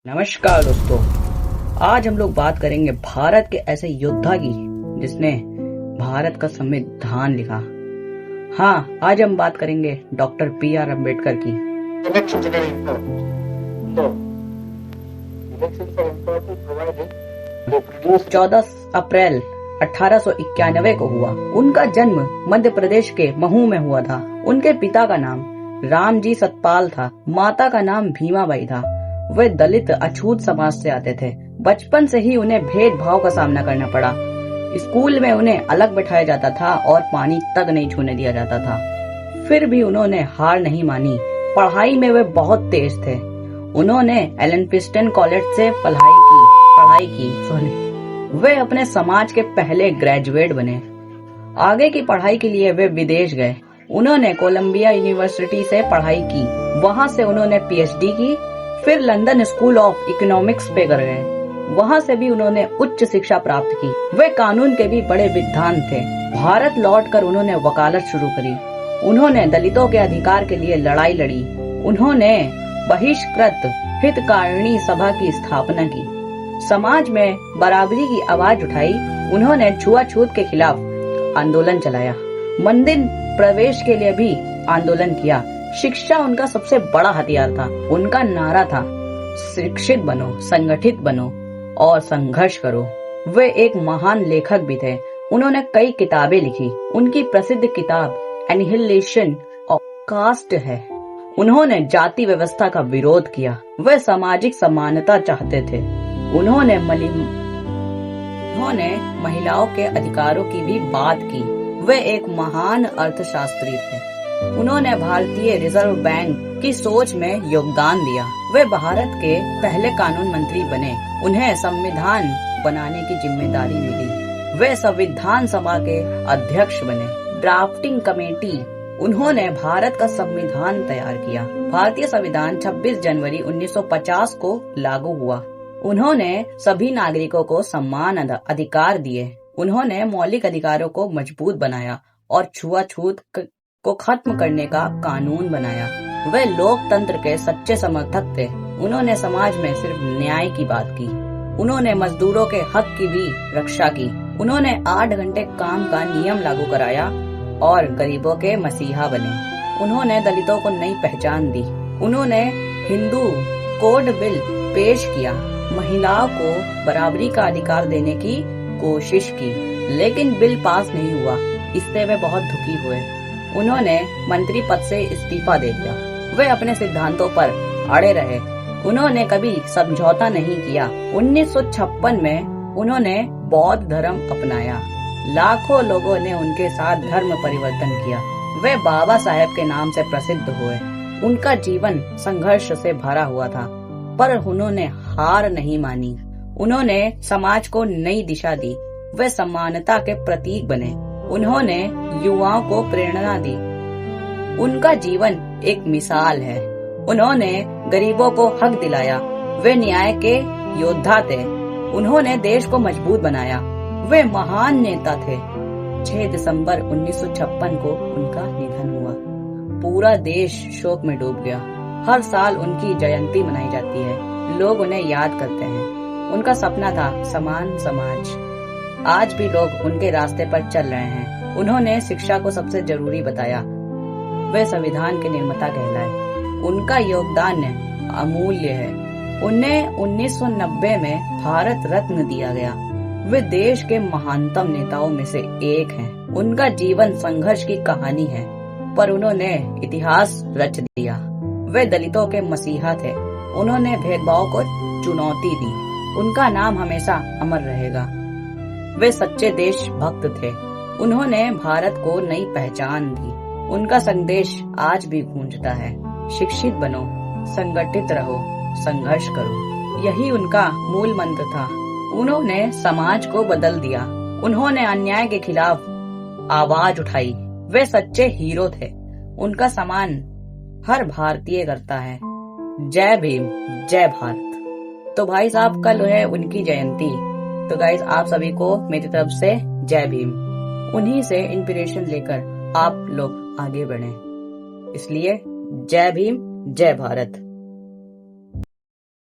नमस्कार दोस्तों। आज हम लोग बात करेंगे भारत के ऐसे योद्धा की जिसने भारत का संविधान लिखा। हाँ, आज हम बात करेंगे डॉक्टर B.R. अम्बेडकर की। Elections are very important. So, elections are important provided they produce 14 अप्रैल 1891 को हुआ। उनका जन्म मध्य प्रदेश के महू में हुआ था। उनके पिता का नाम रामजी सतपाल था, माता का नाम भीमाबाई था। वे दलित अछूत समाज से आते थे। बचपन से ही उन्हें भेदभाव का सामना करना पड़ा। स्कूल में उन्हें अलग बैठाया जाता था और पानी तक नहीं छूने दिया जाता था। फिर भी उन्होंने हार नहीं मानी। पढ़ाई में वे बहुत तेज थे। उन्होंने एलन कॉलेज से पढ़ाई की। वे अपने समाज के पहले ग्रेजुएट बने। आगे की पढ़ाई के लिए वे विदेश गए। उन्होंने कोलंबिया यूनिवर्सिटी से पढ़ाई की। वहां से उन्होंने PhD की। फिर लंदन स्कूल ऑफ इकोनॉमिक्स पे गए। वहां से भी उन्होंने उच्च शिक्षा प्राप्त की। वे कानून के भी बड़े विद्वान थे। भारत लौटकर उन्होंने वकालत शुरू करी। उन्होंने दलितों के अधिकार के लिए लड़ाई लड़ी। उन्होंने बहिष्कृत हितकारिणी सभा की स्थापना की। समाज में बराबरी की आवाज उठाई। उन्होंने छुआछूत के खिलाफ आंदोलन चलाया। मंदिर प्रवेश के लिए भी आंदोलन किया। शिक्षा उनका सबसे बड़ा हथियार था। उनका नारा था, शिक्षित बनो, संगठित बनो और संघर्ष करो। वे एक महान लेखक भी थे। उन्होंने कई किताबें लिखी। उनकी प्रसिद्ध किताब एनिहिलेशन ऑफ कास्ट है। उन्होंने जाति व्यवस्था का विरोध किया। वे सामाजिक समानता चाहते थे। उन्होंने महिलाओं के अधिकारों की भी बात की। वे एक महान अर्थशास्त्री थे। उन्होंने भारतीय रिजर्व बैंक की सोच में योगदान दिया। वे भारत के पहले कानून मंत्री बने। उन्हें संविधान बनाने की जिम्मेदारी मिली। वे संविधान सभा के अध्यक्ष बने। Drafting committee. उन्होंने भारत का संविधान तैयार किया। भारतीय संविधान 26 जनवरी 1950 को लागू हुआ। उन्होंने सभी नागरिकों को समान अधिकार दिए। उन्होंने मौलिक अधिकारों को मजबूत बनाया और छुआछूत को खत्म करने का कानून बनाया। वे लोकतंत्र के सच्चे समर्थक थे। उन्होंने समाज में सिर्फ न्याय की बात की। उन्होंने मजदूरों के हक की भी रक्षा की। उन्होंने 8 घंटे काम का नियम लागू कराया और गरीबों के मसीहा बने। उन्होंने दलितों को नई पहचान दी। उन्होंने हिंदू कोड बिल पेश किया। महिलाओं को बराबरी का अधिकार देने की कोशिश की, लेकिन बिल पास नहीं हुआ। इससे वे बहुत दुखी हुए। उन्होंने मंत्री पद से इस्तीफा दे दिया। वे अपने सिद्धांतों पर अड़े रहे। उन्होंने कभी समझौता नहीं किया। 1956 में उन्होंने बौद्ध धर्म अपनाया। लाखों लोगों ने उनके साथ धर्म परिवर्तन किया। वे बाबा साहेब के नाम से प्रसिद्ध हुए। उनका जीवन संघर्ष से भरा हुआ था, पर उन्होंने हार नहीं मानी। उन्होंने समाज को नई दिशा दी। वे समानता के प्रतीक बने। उन्होंने युवाओं को प्रेरणा दी। उनका जीवन एक मिसाल है। उन्होंने गरीबों को हक दिलाया। वे न्याय के योद्धा थे। उन्होंने देश को मजबूत बनाया। वे महान नेता थे। 6 दिसंबर 1956 को उनका निधन हुआ। पूरा देश शोक में डूब गया। हर साल उनकी जयंती मनाई जाती है। लोग उन्हें याद करते हैं। उनका सपना था समान समाज। आज भी लोग उनके रास्ते पर चल रहे हैं। उन्होंने शिक्षा को सबसे जरूरी बताया। वे संविधान के निर्माता कहलाए। उनका योगदान अमूल्य है। उन्हें 1990 में भारत रत्न दिया गया। वे देश के महानतम नेताओं में से एक हैं। उनका जीवन संघर्ष की कहानी है, पर उन्होंने इतिहास रच दिया। वे दलितों के मसीहा थे। उन्होंने भेदभाव को चुनौती दी। उनका नाम हमेशा अमर रहेगा। वे सच्चे देशभक्त थे। उन्होंने भारत को नई पहचान दी। उनका संदेश आज भी गूंजता है, शिक्षित बनो, संगठित रहो, संघर्ष करो। यही उनका मूल मंत्र था। उन्होंने समाज को बदल दिया। उन्होंने अन्याय के खिलाफ आवाज उठाई। वे सच्चे हीरो थे। उनका सम्मान हर भारतीय करता है। जय भीम, जय भारत। तो भाई साहब, कल है उनकी जयंती। तो गाइस, आप सभी को मेरी तरफ से जय भीम। उन्हीं से इंस्पिरेशन लेकर आप लोग आगे बढ़ें। इसलिए जय भीम, जय भारत।